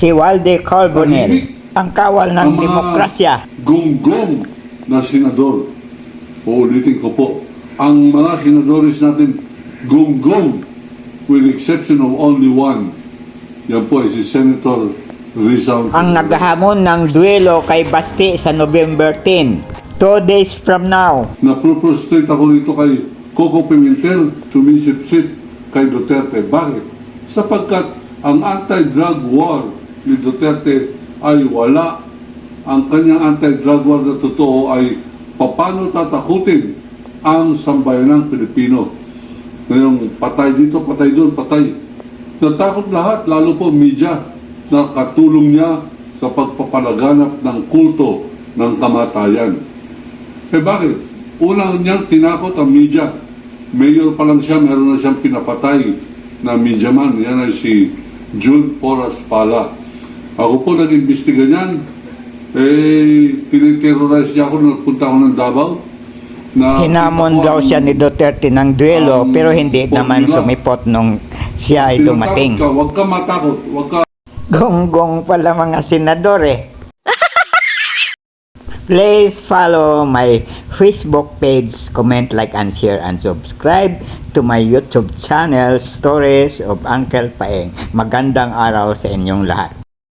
Si Walde Carbonell, ang kawal ng demokrasya. Gonggong na senador. Uulitin ko po, ang mga senadores natin, gonggong, with exception of only one. Yan po ay si Senator Rizal. Ang naghahamon ng duelo kay Basti sa November 10, 2 days from now. Naproprostrate ako dito kay Coco Pimentel, sumisip-sip kay Duterte. Bakit? Sapagkat ang anti-drug war ni Duterte ay wala. Ang kanyang anti-drug war na totoo ay paano tatakutin ang sambayanang Pilipino. Ngayong patay dito, patay doon, patay. Natakot lahat, lalo po media, na katulong niya sa pagpapalaganap ng kulto ng kamatayan. Bakit? Unang niyang tinakot ang media. Mayor pa lang siya, meron na siyang pinapatay na mediaman. Yan ay si June Porras Pala. Ako po nag-imbestiga niyan. Tiniterrorize niya ako, nagpunta ako ng Davao. Hinamon daw siya ni Duterte ng duelo pero hindi naman sumipot nung siya ay dumating. Huwag ka matakot. Huwag ka. Gonggong pala mga senador eh. Please follow my Facebook page, comment, like, and share, and subscribe to my YouTube channel, Stories of Uncle Paeng. Magandang araw sa inyong lahat.